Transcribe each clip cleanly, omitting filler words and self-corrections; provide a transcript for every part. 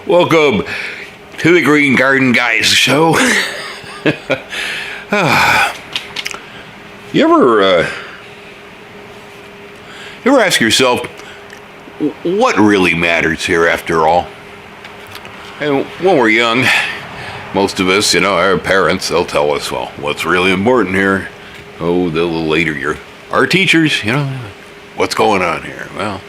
Welcome to the Green Garden Guys show. You ever ask yourself, what really matters here after all? And when we're young, most of us, our parents, they'll tell us, well, what's really important here? Oh, the little later, our teachers, what's going on here? Well,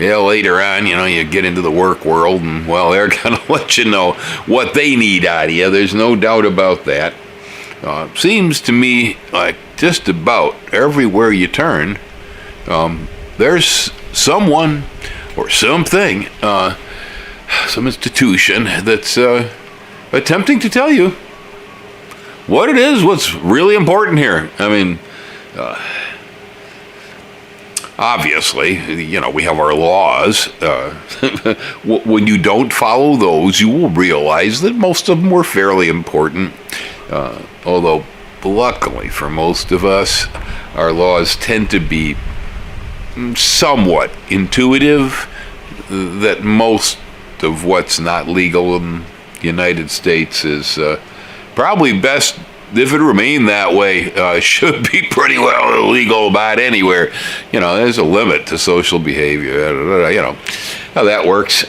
later on, you get into the work world and, well, they're going to let you know what they need out of you. There's no doubt about that. Seems to me like just about everywhere you turn, there's someone or something, some institution that's attempting to tell you what it is, what's really important here. I mean, obviously, we have our laws. When you don't follow those, you will realize that most of them were fairly important. Although, luckily for most of us, our laws tend to be somewhat intuitive, that most of what's not legal in the United States is probably best if it remained that way. Should be pretty well illegal about anywhere. There's a limit to social behavior. How that works.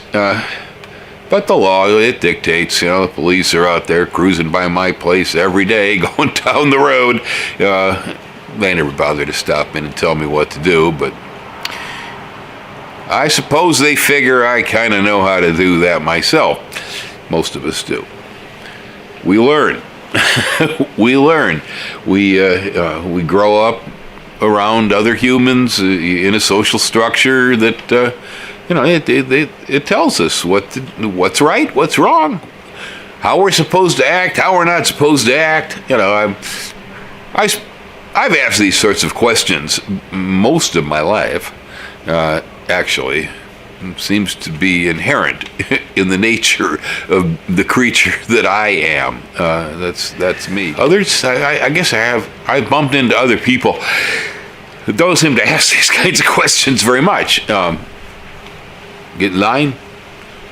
But the law, it dictates. The police are out there cruising by my place every day, going down the road. They never bother to stop in and tell me what to do, but I suppose they figure I kind of know how to do that myself. Most of us do. We learn. We learn. We grow up around other humans in a social structure that it tells us what's right, what's wrong, how we're supposed to act, how we're not supposed to act. I've asked these sorts of questions most of my life. Actually, seems to be inherent in the nature of the creature that I am. That's me. Others, I guess I've bumped into other people who don't seem to ask these kinds of questions very much. Get in line,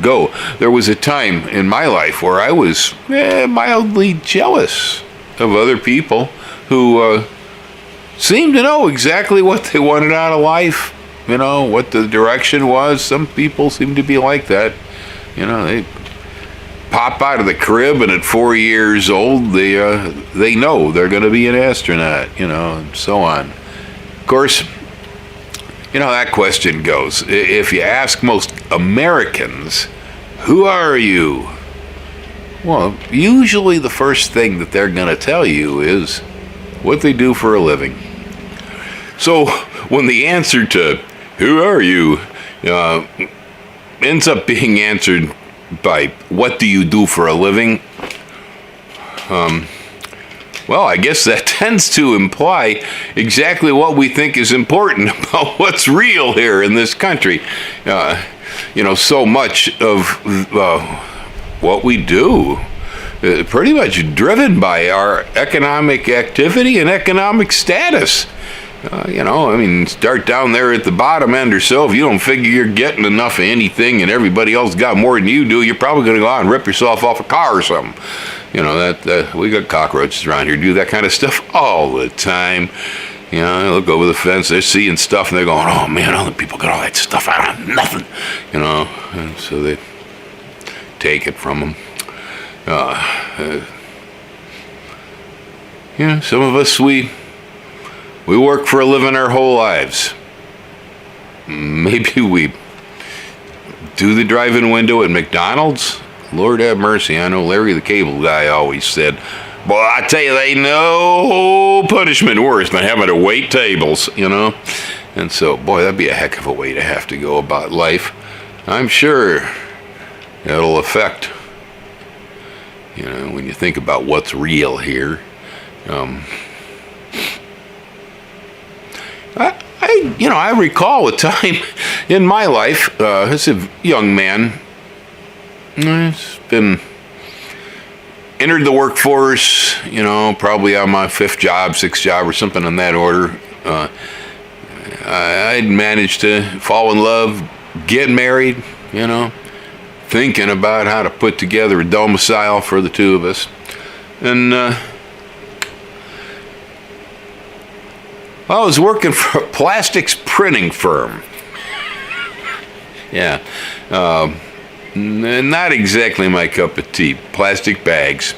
go. There was a time in my life where I was mildly jealous of other people who seemed to know exactly what they wanted out of life. What the direction was. Some people seem to be like that. They pop out of the crib, and at 4 years old, they know they're going to be an astronaut, and so on. Of course, that question goes. If you ask most Americans, who are you? Well, usually the first thing that they're going to tell you is what they do for a living. So when the answer to who are you ends up being answered by what do you do for a living, well, I guess that tends to imply exactly what we think is important about what's real here in this country. So much of what we do pretty much driven by our economic activity and economic status. Start down there at the bottom end or so. If you don't figure you're getting enough of anything and everybody else got more than you do, you're probably going to go out and rip yourself off a car or something. We got cockroaches around here do that kind of stuff all the time. They look over the fence, they're seeing stuff, and they're going, oh man, other people got all that stuff, I don't have nothing. And so they take it from them. Some of us, we work for a living our whole lives. Maybe we do the drive-in window at McDonald's. Lord have mercy. I know Larry the Cable Guy always said, boy, I tell you, they no punishment worse than having to wait tables, And so, boy, that'd be a heck of a way to have to go about life. I'm sure it'll affect, when you think about what's real here. I recall a time in my life, as a young man, I've been entered the workforce, probably on my fifth job, sixth job, or something in that order. I'd managed to fall in love, get married, thinking about how to put together a domicile for the two of us. And I was working for a plastics printing firm. Yeah, not exactly my cup of tea. Plastic bags.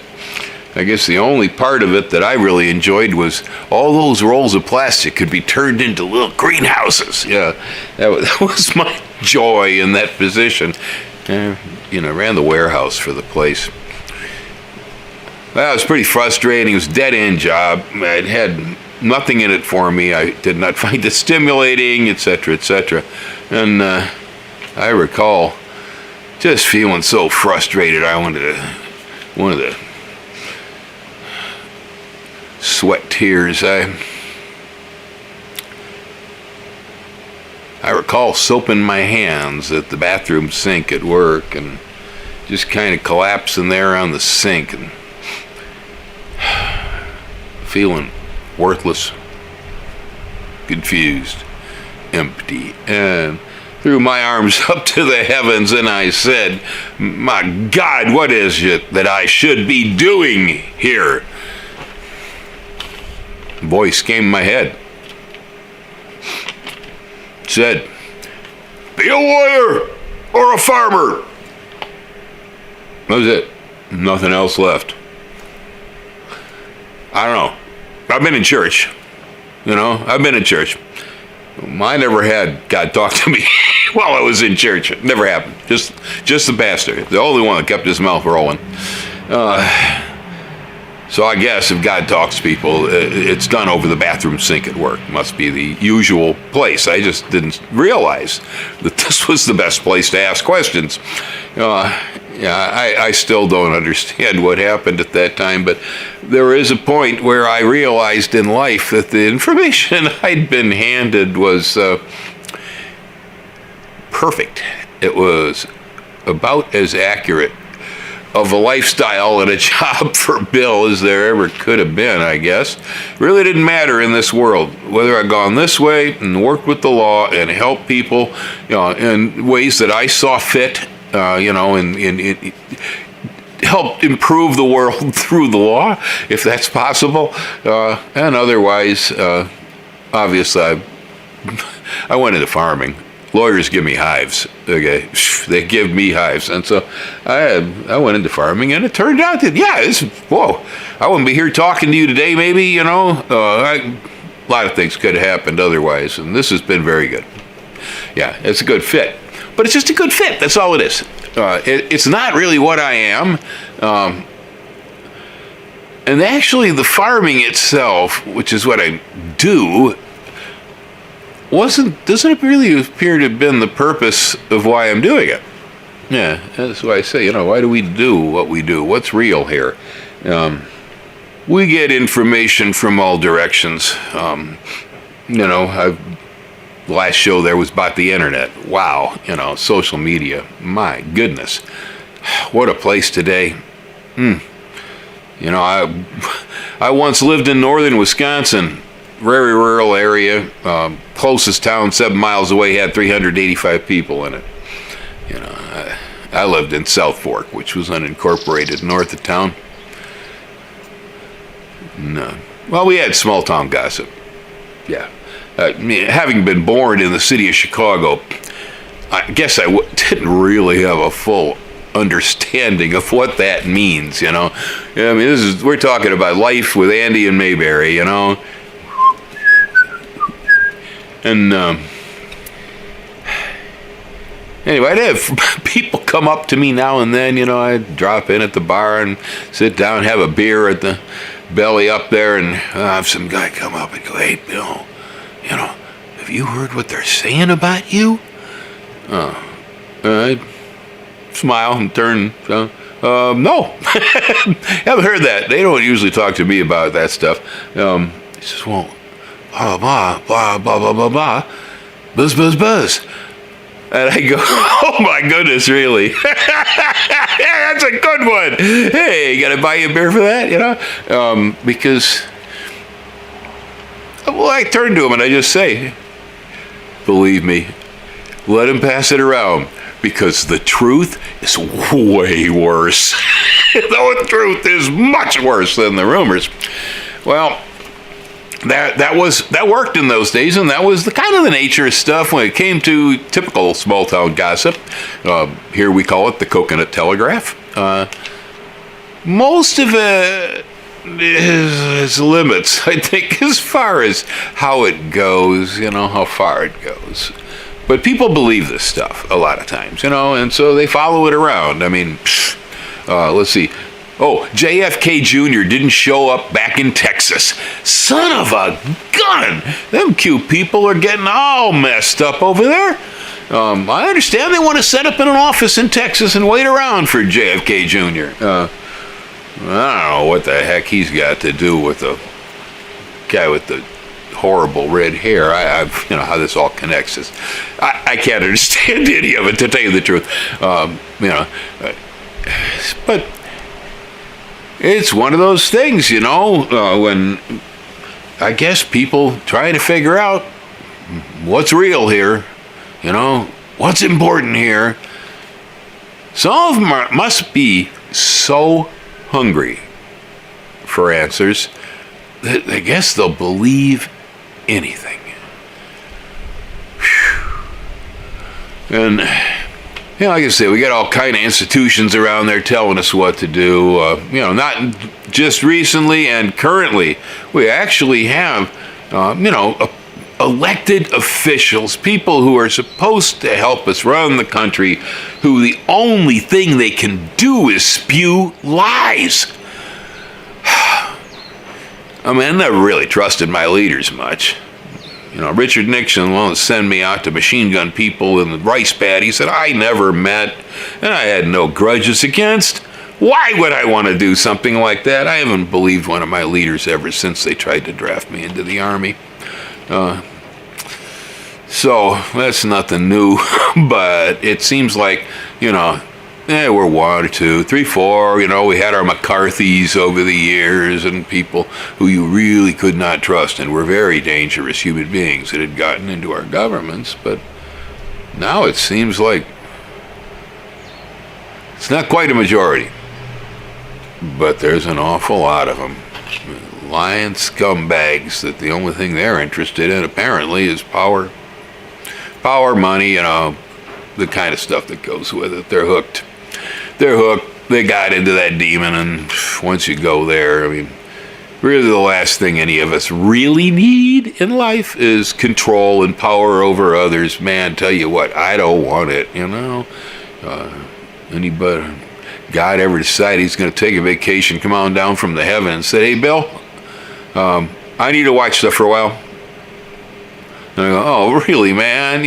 I guess the only part of it that I really enjoyed was all those rolls of plastic could be turned into little greenhouses. Yeah, that was my joy in that position. Ran the warehouse for the place. Well, it was pretty frustrating. It was a dead-end job. It had nothing in it for me. I did not find it stimulating, etc., etc. And I recall just feeling so frustrated. I wanted to sweat tears. I recall soaping my hands at the bathroom sink at work and just kind of collapsing there on the sink and feeling worthless, confused, empty, and threw my arms up to the heavens and I said, "My God, what is it that I should be doing here?" A voice came in my head. It said, "Be a lawyer or a farmer." That was it. Nothing else left. I don't know. I've been in church. I've been in church. I never had God talk to me while I was in church. It never happened. Just the pastor. The only one that kept his mouth rolling. So I guess if God talks to people, it's done over the bathroom sink at work. Must be the usual place. I just didn't realize that this was the best place to ask questions. I still don't understand what happened at that time, but there is a point where I realized in life that the information I'd been handed was perfect. It was about as accurate of a lifestyle and a job for Bill as there ever could have been, I guess. Really didn't matter in this world whether I'd gone this way and worked with the law and helped people, in ways that I saw fit, and helped improve the world through the law, if that's possible, and otherwise, obviously, I went into farming. Lawyers give me hives, okay? They give me hives. And so I went into farming, and it turned out that, I wouldn't be here talking to you today, maybe, a lot of things could have happened otherwise, and this has been very good. Yeah, it's a good fit. But it's just a good fit, that's all it is. It's not really what I am. And actually, the farming itself, which is what I do, doesn't it really appear to have been the purpose of why I'm doing it? Yeah, that's why I say, why do we do what we do? What's real here? We get information from all directions. The last show there was about the internet. Wow, social media. My goodness. What a place today. I once lived in northern Wisconsin. Very rural area. Closest town 7 miles away had 385 people in it. I lived in South Fork, which was unincorporated north of town. No. Well, we had small town gossip. Yeah. Having been born in the city of Chicago, I guess I didn't really have a full understanding of what that means. We're talking about life with Andy and Mayberry. And anyway, I'd have people come up to me now and then, I'd drop in at the bar and sit down, have a beer at the belly up there, and have some guy come up and go, "Hey, Bill, have you heard what they're saying about you?" I'd smile and turn, no, haven't heard that. They don't usually talk to me about that stuff. He says, "Well, blah, blah, blah, blah, blah, blah, blah, buzz, buzz, buzz." And I go, "Oh my goodness, really?" Yeah, that's a good one. Hey, gotta buy you a beer for that, because, I turn to him and I just say, "Believe me, let him pass it around. because the truth is way worse. The truth is much worse than the rumors. Well, that worked in those days, and that was the kind of the nature of stuff when it came to typical small town gossip. Here we call it the coconut telegraph. Most of it is limits, I think, as far as how it goes, how far it goes. But people believe this stuff a lot of times, and so they follow it around. I mean, let's see. Oh, JFK Jr. didn't show up back in Texas. Son of a gun! Them cute people are getting all messed up over there. I understand they want to set up in an office in Texas and wait around for JFK Jr. I don't know what the heck he's got to do with the guy with the horrible red hair. How this all connects. I can't understand any of it, to tell you the truth. But it's one of those things, when I guess people trying to figure out what's real here, what's important here. Some of them must be so hungry for answers that I guess they'll believe anything. Whew. And like I say, we got all kind of institutions around there telling us what to do. Not just recently and currently. We actually have, elected officials, people who are supposed to help us run the country, who the only thing they can do is spew lies. I never really trusted my leaders much. Richard Nixon wanted to send me out to machine gun people in the rice paddies that I never met and I had no grudges against. Why would I want to do something like that? I haven't believed one of my leaders ever since they tried to draft me into the Army. So that's nothing new, but it seems like, we're 1 or 2, 3, 4, we had our McCarthys over the years and people who you really could not trust and were very dangerous human beings that had gotten into our governments. But now it seems like it's not quite a majority, but there's an awful lot of them. Lying scumbags that the only thing they're interested in apparently is power, money, the kind of stuff that goes with it. They're hooked. They got into that demon, and once you go there, really the last thing any of us really need in life is control and power over others. Man, tell you what, I don't want it, Anybody, God ever decide he's going to take a vacation, come on down from the heaven and say, hey, Bill, I need to watch stuff for a while. And I go, oh, really, man?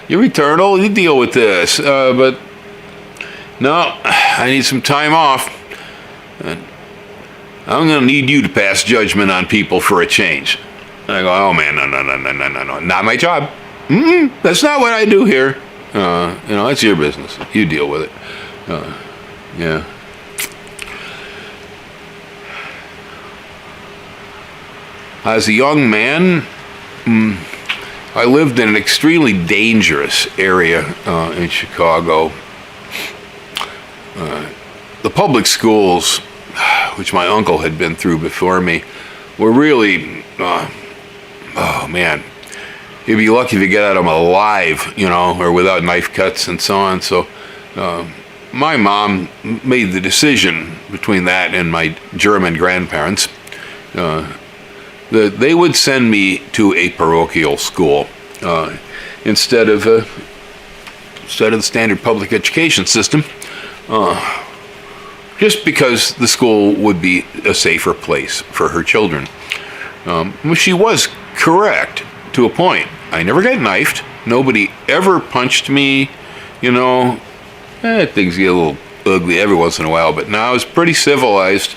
You're eternal. You deal with this. But no, I need some time off. And I'm going to need you to pass judgment on people for a change. And I go, oh, man, no. Not my job. That's not what I do here. That's your business. You deal with it. Yeah. As a young man, I lived in an extremely dangerous area in Chicago. The public schools, which my uncle had been through before me, were really, oh man, you'd be lucky if you get out of them alive, or without knife cuts and so on. So my mom made the decision between that and my German grandparents that they would send me to a parochial school instead of the standard public education system, just because the school would be a safer place for her children. She was correct to a point. I never got knifed. Nobody ever punched me. Things get a little ugly every once in a while, but now I was pretty civilized.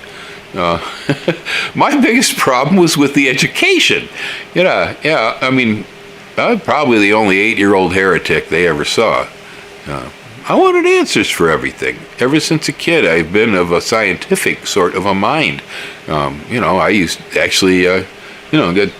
My biggest problem was with the education. I'm probably the only 8-year-old heretic they ever saw. I wanted answers for everything. Ever since a kid, I've been of a scientific sort of a mind. I used to actually, get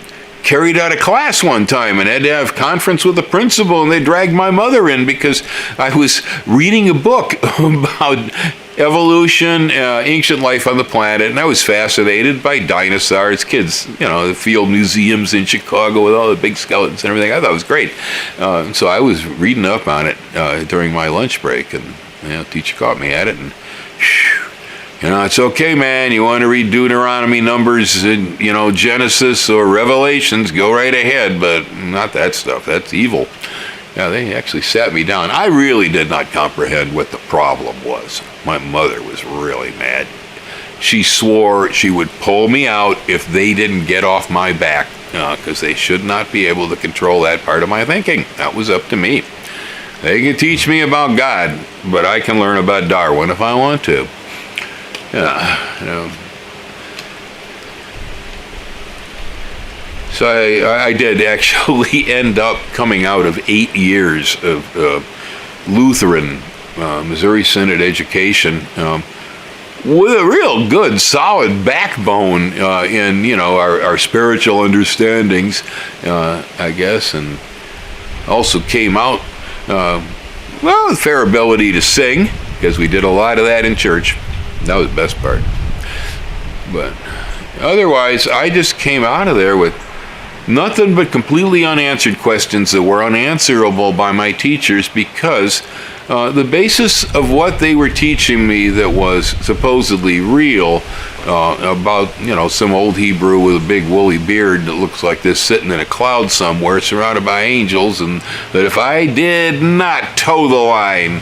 carried out of class one time and had to have conference with the principal, and they dragged my mother in because I was reading a book about evolution, ancient life on the planet, and I was fascinated by dinosaurs. Kids, the field museums in Chicago with all the big skeletons and everything. I thought it was great. So I was reading up on it during my lunch break, and teacher caught me at it, and it's okay, man. You want to read Deuteronomy, Numbers, and, Genesis or Revelations, go right ahead, but not that stuff. That's evil. Yeah, they actually sat me down. I really did not comprehend what the problem was. My mother was really mad. She swore she would pull me out if they didn't get off my back, because they should not be able to control that part of my thinking. That was up to me. They can teach me about God, but I can learn about Darwin if I want to. So I did actually end up coming out of 8 years of Lutheran Missouri Synod education with a real good, solid backbone in our spiritual understandings, I guess, and also came out with fair ability to sing, because we did a lot of that in church. That was the best part. But otherwise, I just came out of there with nothing but completely unanswered questions that were unanswerable by my teachers, because the basis of what they were teaching me that was supposedly real about, some old Hebrew with a big woolly beard that looks like this sitting in a cloud somewhere surrounded by angels, and that if I did not toe the line,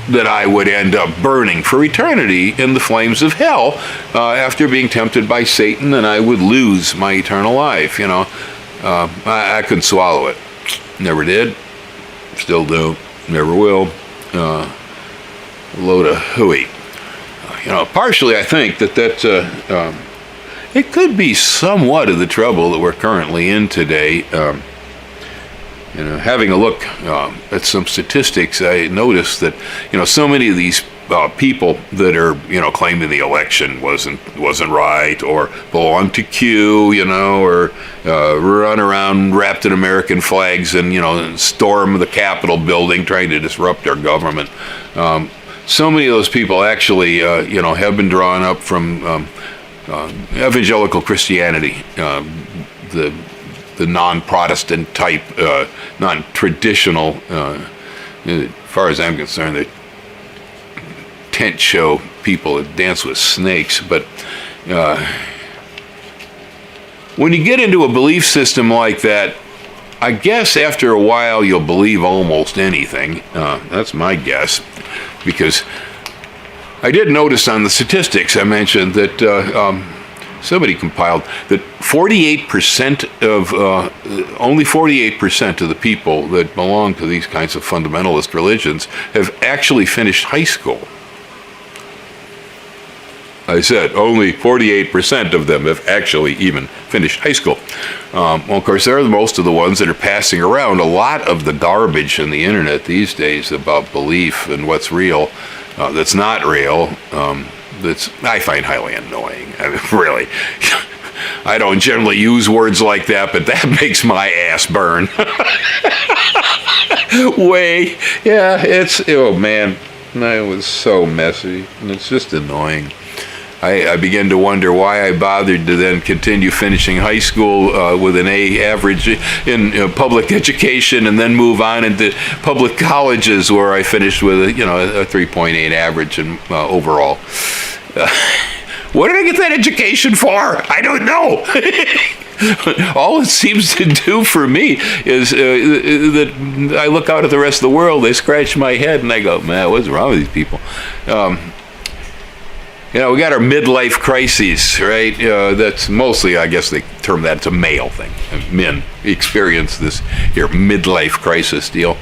that I would end up burning for eternity in the flames of hell after being tempted by Satan, and I would lose my eternal life. I couldn't swallow it. Never did. Still do. Never will. Load of hooey. Partially I think that it could be somewhat of the trouble that we're currently in today. Having a look at some statistics, I noticed that so many of these people that are claiming the election wasn't right, or belong to Q, or run around wrapped in American flags and storm the Capitol building trying to disrupt our government. So many of those people actually have been drawn up from evangelical Christianity, the non-Protestant type, non-traditional, as far as I'm concerned, the tent show people that dance with snakes. But when you get into a belief system like that, I guess after a while you'll believe almost anything. That's my guess, because I did notice on the statistics I mentioned that somebody compiled that 48% of only 48% of the people that belong to these kinds of fundamentalist religions have actually finished high school. I said only 48% of them have actually even finished high school. Well, of course, they're most of the ones that are passing around a lot of the garbage in the internet these days about belief and what's real, that's not real. That's I find highly annoying. I mean, really. I don't generally use words like that, but that makes my ass burn. Oh man, it was so messy, and it's just annoying. I began to wonder why I bothered to then continue finishing high school with an A average in public education, and then move on into public colleges where I finished with a 3.8 average in overall. What did I get that education for? I don't know. All it seems to do for me is that I look out at the rest of the world, they scratch my head, and I go, man, what's wrong with these people? We got our midlife crises, right? That's mostly, I guess they term that, it's a male thing. Men experience this here midlife crisis deal.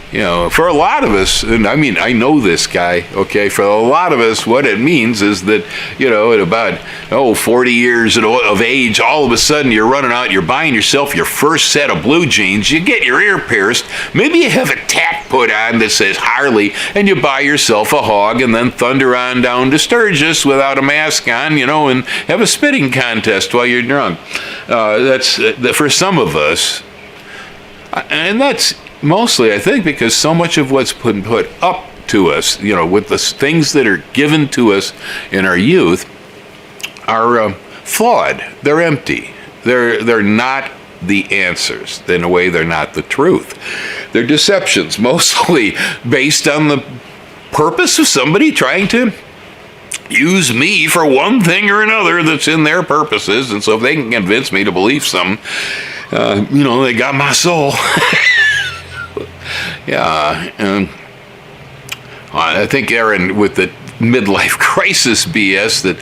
For a lot of us, and I mean, I know this guy, okay, for a lot of us, what it means is that, at about, 40 years of age, all of a sudden you're running out, you're buying yourself your first set of blue jeans, you get your ear pierced, maybe you have a tack put on that says Harley, and you buy yourself a hog and then thunder on down to Sturgis without a mask on, and have a spitting contest while you're drunk. That's for some of us, and that's mostly, I think, because so much of what's put up to us, with the things that are given to us in our youth, are flawed. They're empty. They're not the answers. In a way, they're not the truth. They're deceptions, mostly based on the purpose of somebody trying to use me for one thing or another that's in their purposes. And so if they can convince me to believe something, they got my soul. Yeah, and I think, Aaron, with the midlife crisis BS, that,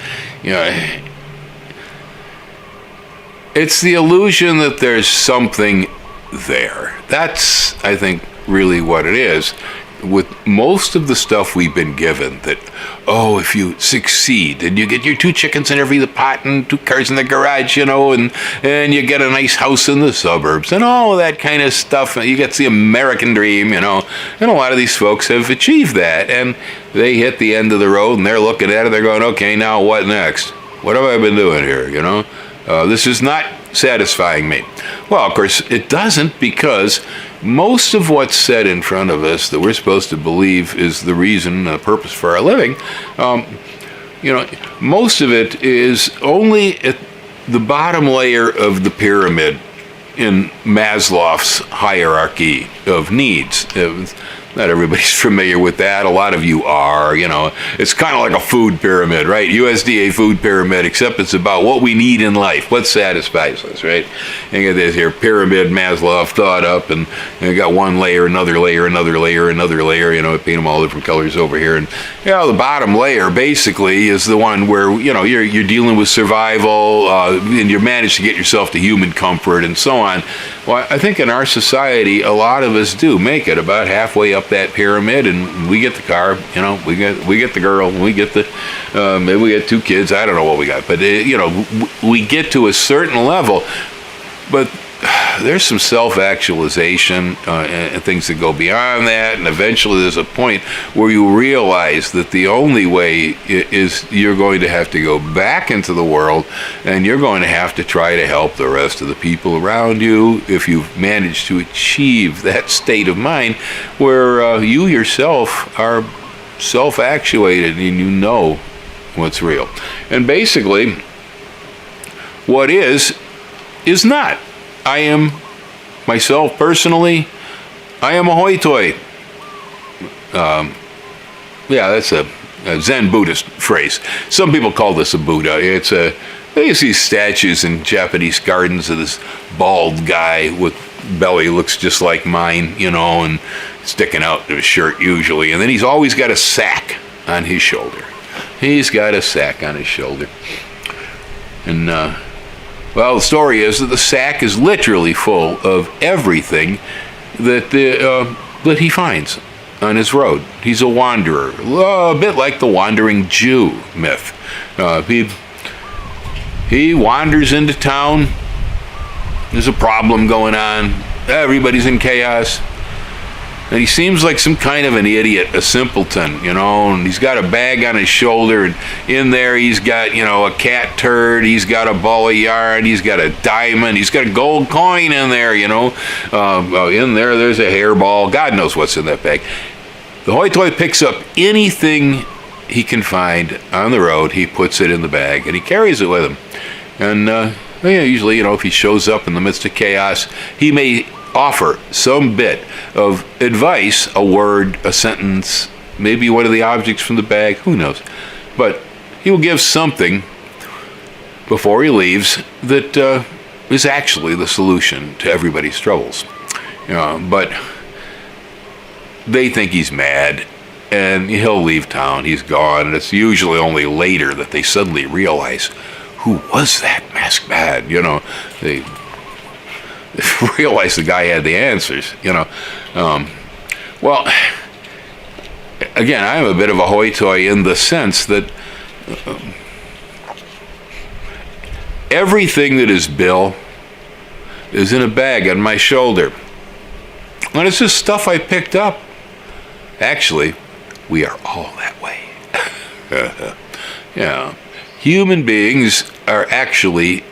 it's the illusion that there's something there. That's, I think, really what it is. With most of the stuff we've been given, that, if you succeed and you get your 2 chickens in every pot and 2 cars in the garage, and you get a nice house in the suburbs and all of that kind of stuff, you get the American dream, and a lot of these folks have achieved that, and they hit the end of the road and they're looking at it, they're going, okay, now what next? What have I been doing here, This is not satisfying me. Well, of course, it doesn't, because most of what's said in front of us that we're supposed to believe is the reason, the purpose for our living, most of it is only at the bottom layer of the pyramid in Maslow's hierarchy of needs. Not everybody's familiar with that. A lot of you are, It's kind of like a food pyramid, right? USDA food pyramid, except it's about what we need in life, what satisfies us, right? And you get this here pyramid Maslow thought up, and you got one layer, another layer, another layer, another layer, paint them all different colors over here. And, the bottom layer basically is the one where, you're dealing with survival, and you manage to get yourself to human comfort and so on. Well, I think in our society, a lot of us do make it about halfway up that pyramid, and we get the car, we get the girl, we get the, maybe we get 2 kids, I don't know what we got, but, we get to a certain level, but there's some self-actualization and things that go beyond that, and eventually there's a point where you realize that the only way is you're going to have to go back into the world, and you're going to have to try to help the rest of the people around you if you've managed to achieve that state of mind where you yourself are self-actuated and you know what's real. And basically, what is not. I am, myself personally, I am a hoi-toi. That's a Zen Buddhist phrase. Some people call this a Buddha. They see statues in Japanese gardens of this bald guy with belly looks just like mine, and sticking out of his shirt usually. And then he's always got a sack on his shoulder. He's got a sack on his shoulder. And, the story is that the sack is literally full of everything that he finds on his road. He's a wanderer, a bit like the wandering Jew myth. He wanders into town. There's a problem going on. Everybody's in chaos. And he seems like some kind of an idiot, a simpleton, and he's got a bag on his shoulder, and in there he's got, a cat turd, he's got a ball of yarn, he's got a diamond, he's got a gold coin in there, in there there's a hairball, God knows what's in that bag. The hoi-toi picks up anything he can find on the road, he puts it in the bag, and he carries it with him. And usually, if he shows up in the midst of chaos, he may offer some bit of advice, a word, a sentence, maybe one of the objects from the bag, who knows. But he will give something before he leaves that is actually the solution to everybody's troubles. But they think he's mad, and he'll leave town, he's gone, and it's usually only later that they suddenly realize, who was that masked man? They realized the guy had the answers, Well, again, I'm a bit of a hoy-toy in the sense that everything that is Bill is in a bag on my shoulder. And it's just stuff I picked up. Actually, we are all that way. Yeah. Human beings are actually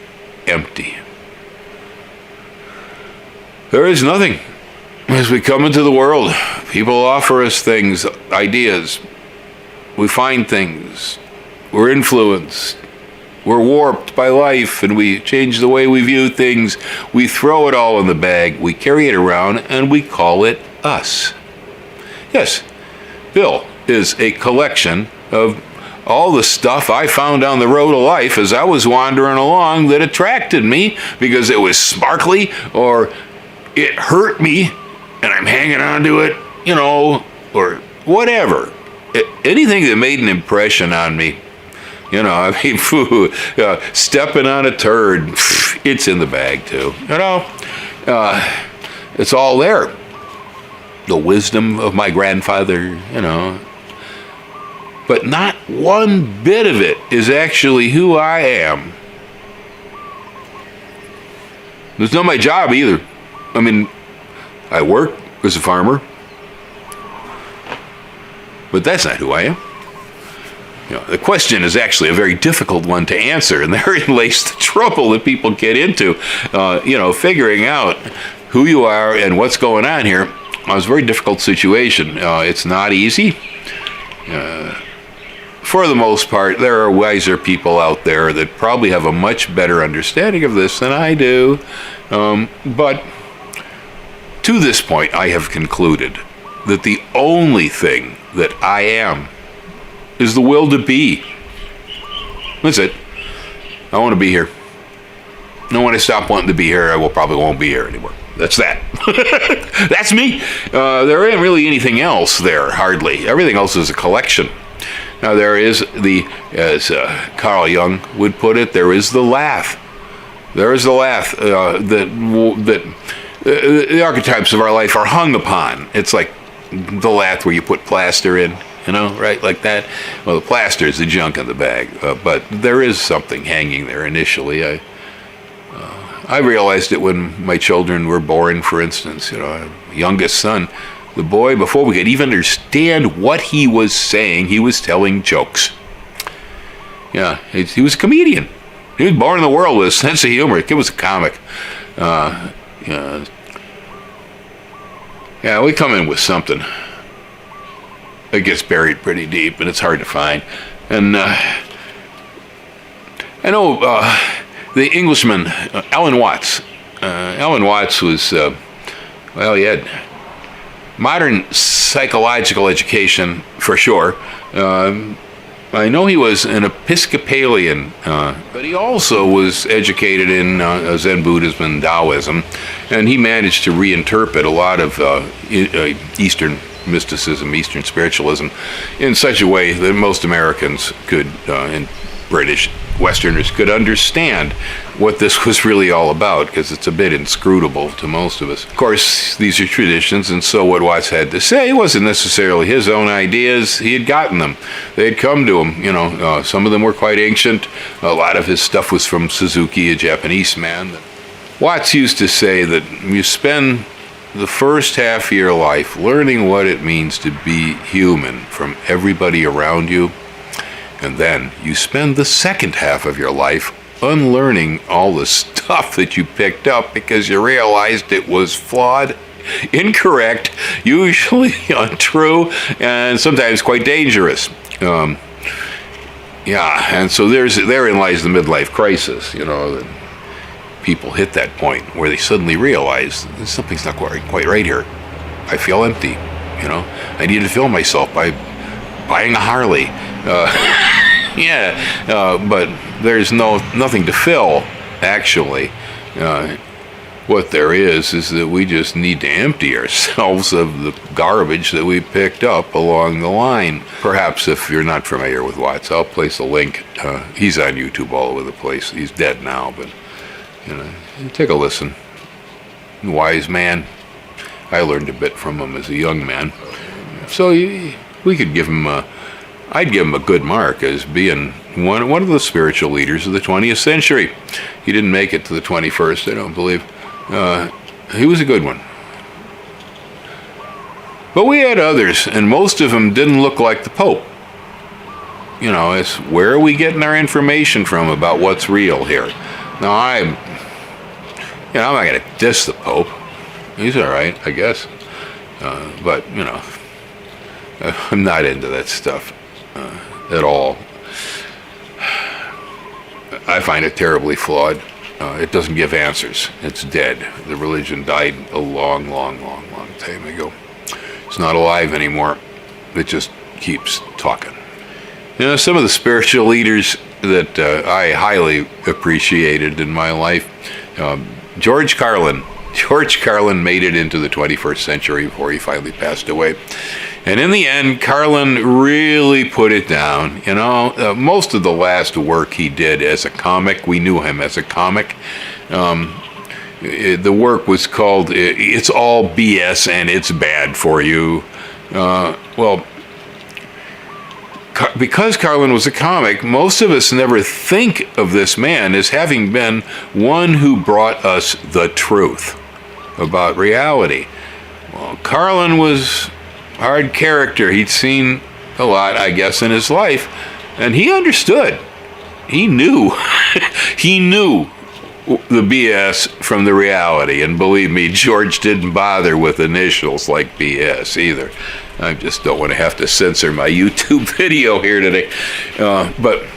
empty. There is nothing. As we come into the world, people offer us things, ideas. We find things. We're influenced. We're warped by life, and we change the way we view things. We throw it all in the bag. We carry it around, and we call it us. Yes, Bill is a collection of all the stuff I found down the road of life as I was wandering along that attracted me because it was sparkly or it hurt me and I'm hanging on to it, or whatever. Anything that made an impression on me, stepping on a turd, it's in the bag too, it's all there. The wisdom of my grandfather, but not one bit of it is actually who I am. It's not my job either. I mean, I work as a farmer, but that's not who I am. The question is actually a very difficult one to answer, and therein lays the trouble that people get into, figuring out who you are and what's going on here. It's a very difficult situation. It's not easy. For the most part, there are wiser people out there that probably have a much better understanding of this than I do. But to this point, I have concluded that the only thing that I am is the will to be. That's it. I want to be here. And when I stop wanting to be here, I probably won't be here anymore. That's that. That's me. There ain't really anything else there, hardly. Everything else is a collection. Now there is as Carl Jung would put it, there is the laugh. There is the laugh that the archetypes of our life are hung upon. It's like the lath where you put plaster in, right, like that. Well, the plaster is the junk in the bag, but there is something hanging there initially. I realized it when my children were born, for instance. Youngest son, the boy, before we could even understand what he was saying, he was telling jokes. Yeah, he was a comedian. He was born in the world with a sense of humor. The kid was a comic. Yeah, we come in with something that gets buried pretty deep, and it's hard to find. And I know the Englishman, Carlin Watts. Carlin Watts was, he had modern psychological education for sure. I know he was an Episcopalian, but he also was educated in Zen Buddhism and Taoism, and he managed to reinterpret a lot of Eastern mysticism, Eastern spiritualism, in such a way that most Americans could, and British Westerners could understand what this was really all about, because it's a bit inscrutable to most of us. Of course, these are traditions, and so what Watts had to say wasn't necessarily his own ideas. He had gotten them. They had come to him. Some of them were quite ancient. A lot of his stuff was from Suzuki, a Japanese man. Watts used to say that you spend the first half of your life learning what it means to be human from everybody around you, and then you spend the second half of your life unlearning all the stuff that you picked up because you realized it was flawed, incorrect, usually untrue, and sometimes quite dangerous. And so therein lies the midlife crisis. That people hit that point where they suddenly realize something's not quite right here. I feel empty. I need to fill myself by buying a Harley. But there's nothing to fill, actually. What there is that we just need to empty ourselves of the garbage that we picked up along the line. Perhaps if you're not familiar with Watts, I'll place a link. He's on YouTube all over the place. He's dead now, but take a listen. Wise man. I learned a bit from him as a young man. So we could give him I'd give him a good mark as being one of the spiritual leaders of the 20th century. He didn't make it to the 21st, I don't believe. He was a good one. But we had others, and most of them didn't look like the Pope. You know, it's where are we getting our information from about what's real here? Now, I'm not going to diss the Pope. He's all right, I guess. But, you know, I'm not into that stuff at all. I find it terribly flawed. It doesn't give answers. It's dead. The religion died a long, long, long, long time ago. It's not alive anymore. It just keeps talking. You know, some of the spiritual leaders that I highly appreciated in my life, George Carlin. George Carlin made it into the 21st century before he finally passed away. And in the end, Carlin really put it down. You know, most of the last work he did as a comic, we knew him as a comic. The work was called It's All BS and It's Bad for You. Because Carlin was a comic, most of us never think of this man as having been one who brought us the truth about reality. Well, Carlin was a hard character. He'd seen a lot, I guess, in his life, and he understood. He knew. He knew the BS from the reality, and believe me, George didn't bother with initials like BS either. I just don't want to have to censor my YouTube video here today. But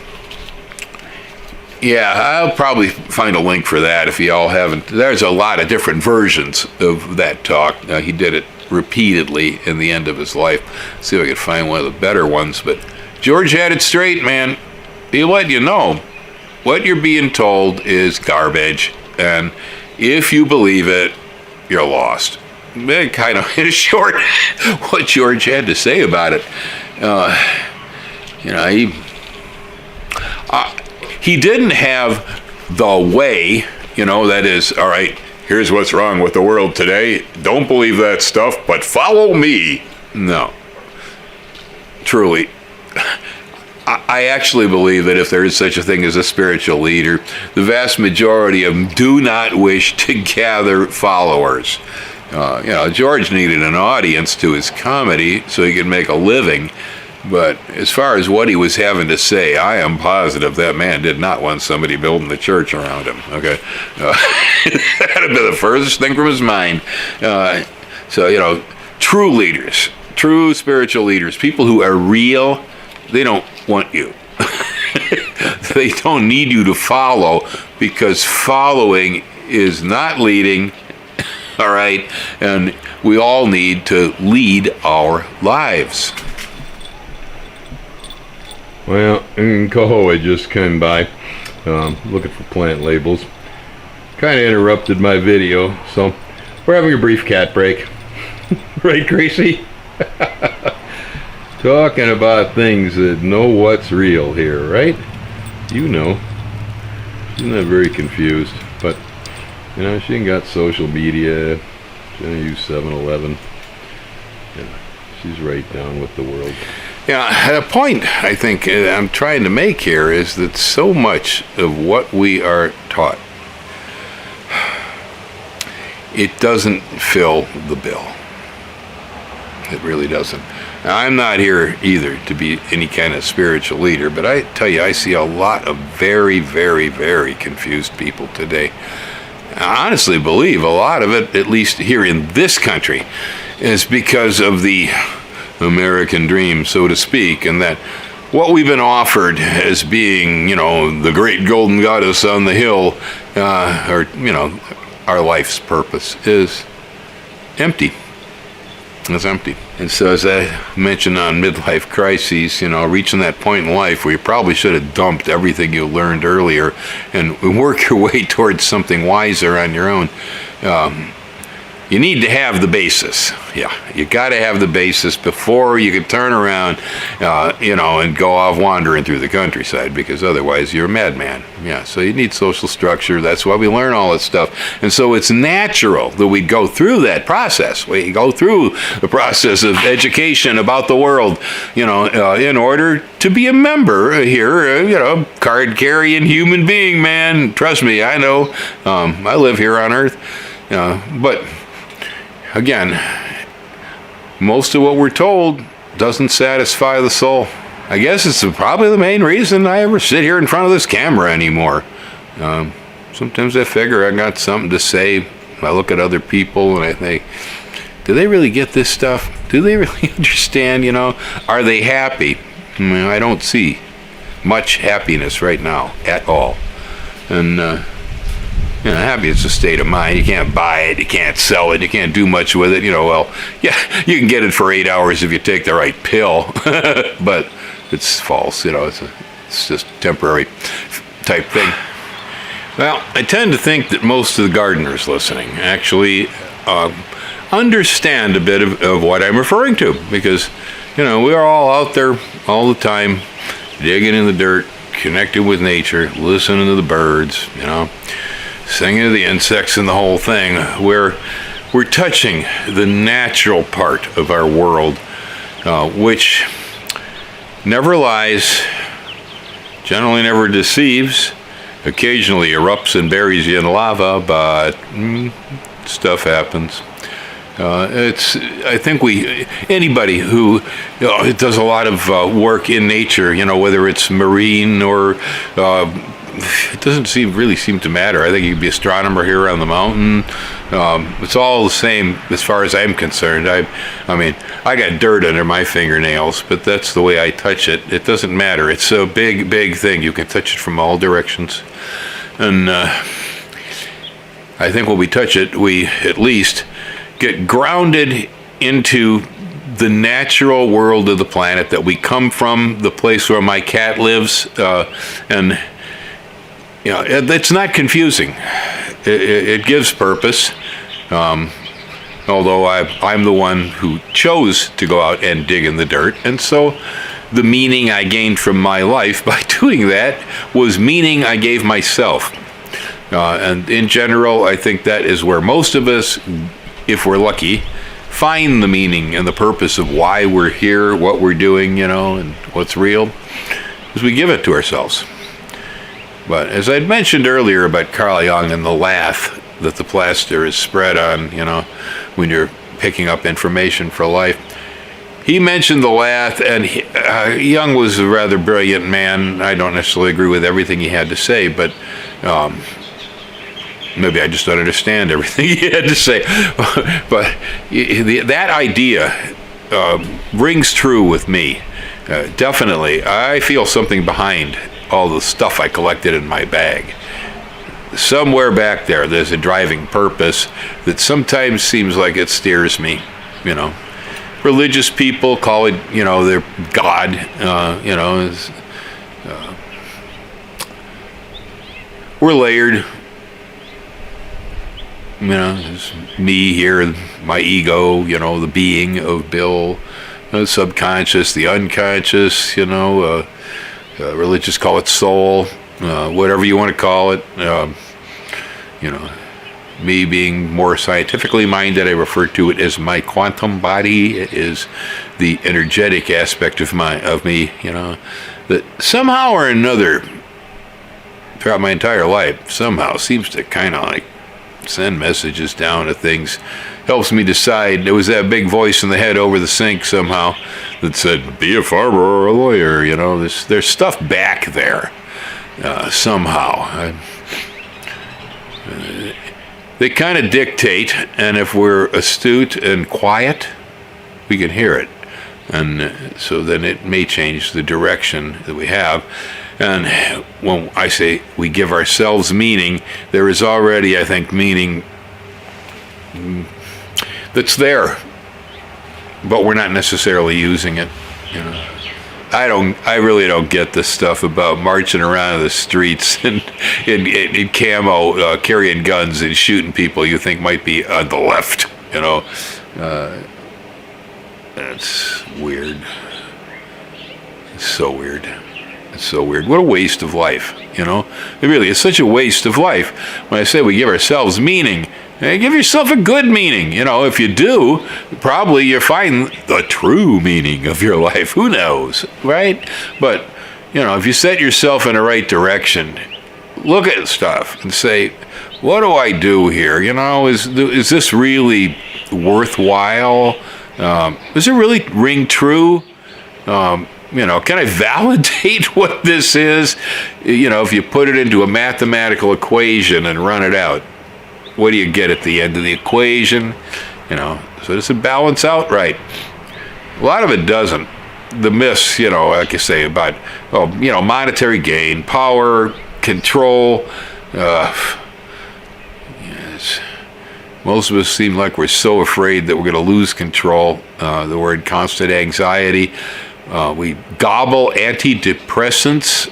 yeah, I'll probably find a link for that if you all haven't. There's a lot of different versions of that talk. He did it repeatedly in the end of his life. See if I can find one of the better ones. But George had it straight, man. He'll let you know what you're being told is garbage, and if you believe it, you're lost. Kind of in short, what George had to say about it. You know, he didn't have the way, you know, that is, all right, here's what's wrong with the world today. Don't believe that stuff, but follow me. No. Truly. I actually believe that if there is such a thing as a spiritual leader, the vast majority of them do not wish to gather followers. You know, George needed an audience to his comedy so he could make a living. But as far as what he was having to say, I am positive that man did not want somebody building the church around him. Okay, that'd be the furthest thing from his mind. So, you know, true leaders, true spiritual leaders, people who are real, they don't want you. They don't need you to follow, because following is not leading. All right, and we all need to lead our lives. Well, in Kahoe just came by, looking for plant labels. Kind of interrupted my video, so we're having a brief cat break. Right, Gracie? Talking about things that know what's real here, right? You know. She's not very confused, but you know, she ain't got social media. She don't use 7-Eleven. Yeah, she's right down with the world. Yeah, the point I think I'm trying to make here is that so much of what we are taught, it doesn't fill the bill. It really doesn't. Now, I'm not here either to be any kind of spiritual leader, but I tell you, I see a lot of very, very, very confused people today. I honestly believe a lot of it, at least here in this country, is because of the American dream, so to speak, and that what we've been offered as being, you know, the great golden goddess on the hill, or, you know, our life's purpose is empty. It's empty. And so, as I mentioned on Midlife Crises, you know, reaching that point in life where you probably should have dumped everything you learned earlier and work your way towards something wiser on your own. you need to have the basis. Yeah, you got to have the basis before you can turn around, and go off wandering through the countryside, because otherwise you're a madman. Yeah, so you need social structure. That's why we learn all this stuff. And so it's natural that we go through that process. We go through the process of education about the world, in order to be a member here, card-carrying human being, man. Trust me, I know. I live here on Earth. But again, most of what we're told doesn't satisfy the soul. I guess it's probably the main reason I ever sit here in front of this camera anymore. Sometimes I figure I got something to say. I look at other people and I think, do they really get this stuff? Do they really understand, Are they happy? I don't see much happiness right now at all. And, happy is a state of mind. You can't buy it, you can't sell it, you can't do much with it. You can get it for 8 hours if you take the right pill, but it's false. It's just temporary type thing. Well, I tend to think that most of the gardeners listening actually understand a bit of what I'm referring to, because we are all out there all the time, digging in the dirt, connected with nature, listening to the birds, singing to the insects and the whole thing. We're touching the natural part of our world, which never lies, generally never deceives, occasionally erupts and buries you in lava, but stuff happens. I think anybody who does a lot of work in nature, whether it's marine or it doesn't really seem to matter. I think you could be an astronomer here on the mountain. It's all the same as far as I'm concerned. I got dirt under my fingernails, but that's the way I touch it. It doesn't matter. It's a big, big thing. You can touch it from all directions. And I think when we touch it, we at least get grounded into the natural world of the planet that we come from, the place where my cat lives, and it's not confusing. It gives purpose, although I'm the one who chose to go out and dig in the dirt, and so the meaning I gained from my life by doing that was meaning I gave myself. And in general, I think that is where most of us, if we're lucky, find the meaning and the purpose of why we're here, what we're doing, and what's real, is we give it to ourselves. But as I'd mentioned earlier about Carl Jung and the lath that the plaster is spread on, when you're picking up information for life, he mentioned the lath, and Jung was a rather brilliant man. I don't necessarily agree with everything he had to say, but maybe I just don't understand everything he had to say. But that idea rings true with me. Definitely. I feel something behind all the stuff I collected in my bag. Somewhere back there's a driving purpose that sometimes seems like it steers me. Religious people call it, their God. We're layered. There's me here, my ego, the being of Bill, the subconscious, the unconscious, religious call it soul, whatever you want to call it. Me being more scientifically minded, I refer to it as my quantum body. It is the energetic aspect of me, that somehow or another, throughout my entire life, somehow seems to kind of like send messages down to things, helps me decide. There was that big voice in the head over the sink somehow that said, be a farmer or a lawyer. There's stuff back there somehow. They kind of dictate, and if we're astute and quiet, we can hear it. And so then it may change the direction that we have. And when I say we give ourselves meaning, there is already, I think, meaning that's there, but we're not necessarily using it. I really don't get this stuff about marching around the streets and in camo, carrying guns and shooting people you think might be on the left. You know, that's weird. It's so weird. It's so weird. What a waste of life, you know? It really is such a waste of life. When I say we give ourselves meaning, give yourself a good meaning. You know, if you do, probably you'll find the true meaning of your life. Who knows, right? But, you know, if you set yourself in the right direction, look at stuff and say, what do I do here? You know, is this really worthwhile? Does it really ring true? You know, can I validate what this is? You know, if you put it into a mathematical equation and run it out, what do you get at the end of the equation? You know, so does it balance out right? A lot of it doesn't. The myths, you know, like I say, about, you know, monetary gain, power, control. Yes. Most of us seem like we're so afraid that we're going to lose control. The word constant anxiety. We gobble antidepressants.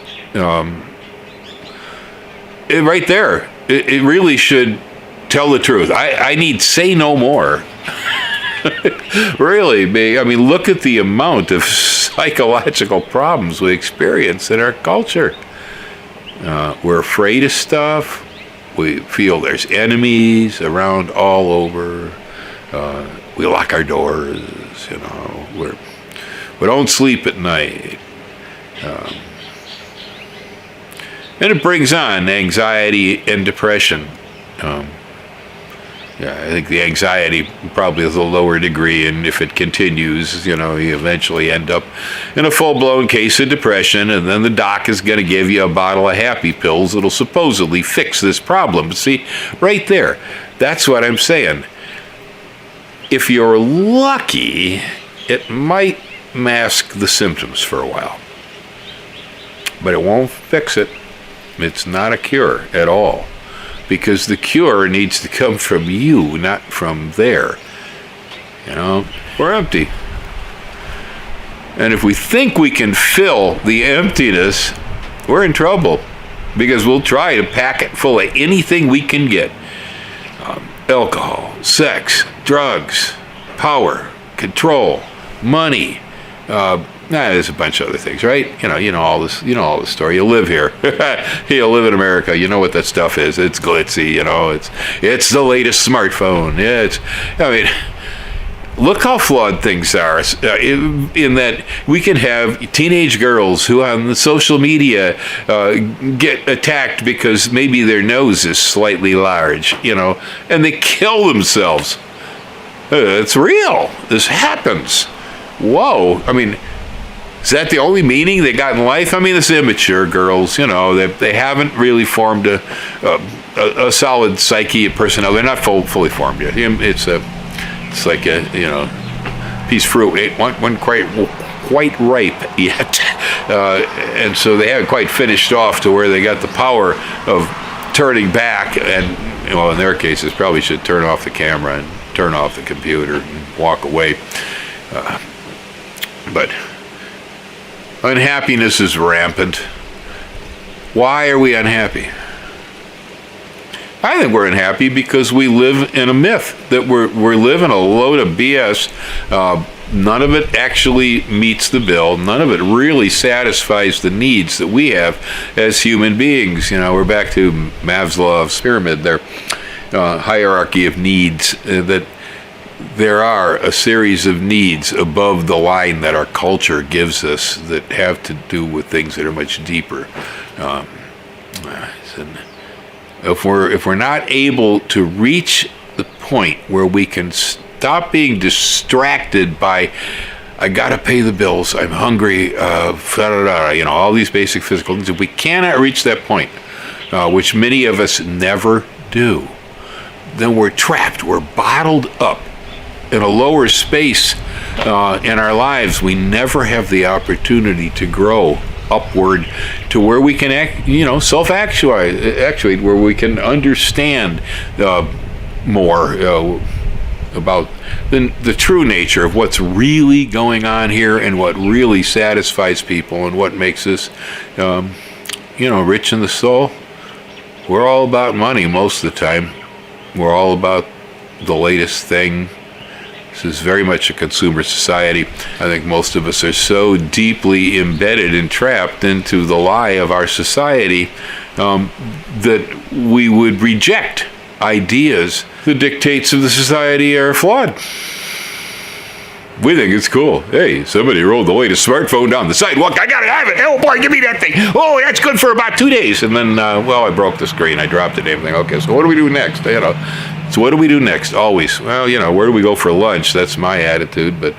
Right there. It really should tell the truth. I need say no more. Really, I mean, look at the amount of psychological problems we experience in our culture. We're afraid of stuff. We feel there's enemies around all over. We lock our doors, you know. We don't sleep at night. And it brings on anxiety and depression. I think the anxiety probably is a lower degree, and if it continues, you know, you eventually end up in a full-blown case of depression, and then the doc is going to give you a bottle of happy pills that'll supposedly fix this problem. But see, right there, that's what I'm saying. If you're lucky, it might mask the symptoms for a while, but it won't fix it. It's not a cure at all, because the cure needs to come from you, not from there. You know, we're empty. And if we think we can fill the emptiness, we're in trouble, because we'll try to pack it full of anything we can get. Alcohol, sex, drugs, power, control, money. There's a bunch of other things, right? You know all this. You know all the story. You live here. You live in America. You know what that stuff is. It's glitzy. You know, it's the latest smartphone. I mean, look how flawed things are. In that we can have teenage girls who on the social media get attacked because maybe their nose is slightly large. You know, and they kill themselves. It's real. This happens. Whoa. I mean, is that the only meaning they got in life? I mean, it's immature girls, you know, they haven't really formed a solid psyche, a personality. They're not fully formed yet. It's like a, you know, piece of fruit. It wasn't quite ripe yet. And so they haven't quite finished off to where they got the power of turning back. And, well, in their cases, probably should turn off the camera and turn off the computer and walk away. But unhappiness is rampant. Why are we unhappy? I think we're unhappy because we live in a myth that we're living a load of BS. None of it actually meets the bill. None of it really satisfies the needs that we have as human beings. You know, we're back to Maslow's pyramid, their hierarchy of needs, that there are a series of needs above the line that our culture gives us that have to do with things that are much deeper. If we're not able to reach the point where we can stop being distracted by, I gotta pay the bills, I'm hungry, you know, all these basic physical things, if we cannot reach that point, which many of us never do, then we're trapped, we're bottled up in a lower space in our lives. We never have the opportunity to grow upward to where we can self-actuate, where we can understand more about the true nature of what's really going on here and what really satisfies people and what makes us rich in the soul. We're all about money most of the time. We're all about the latest thing. This is very much a consumer society. I think most of us are so deeply embedded and trapped into the lie of our society that we would reject ideas. The dictates of the society are flawed. We think it's cool. Hey, somebody rolled the latest smartphone down the sidewalk. I gotta have it. Oh boy, give me that thing. Oh, that's good for about 2 days. And then, I broke the screen. I dropped it. Everything. Okay, so what do we do next? So what do we do next? Always. Well, where do we go for lunch? That's my attitude. But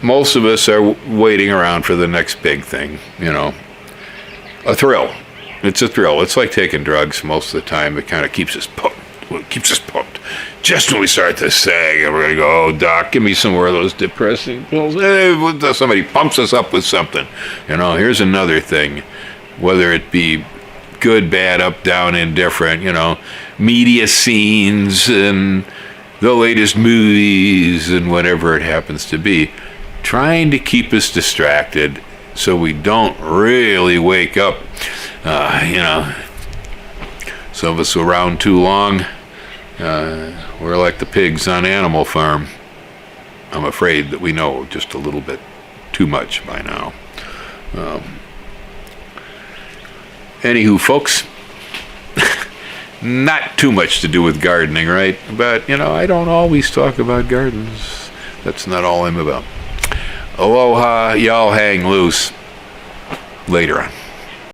most of us are waiting around for the next big thing. A thrill. It's a thrill. It's like taking drugs most of the time. It kind of keeps us pumped. It keeps us pumped. Just when we start to sag, and we're going to go, oh, doc, give me some more of those depressing pills. Somebody pumps us up with something. Here's another thing. Whether it be good, bad, up, down, indifferent, media scenes and the latest movies and whatever it happens to be, trying to keep us distracted so we don't really wake up. Some of us around too long. We're like the pigs on Animal Farm. I'm afraid that we know just a little bit too much by now. Anywho, folks, not too much to do with gardening, right? But, I don't always talk about gardens. That's not all I'm about. Aloha, y'all hang loose. Later on.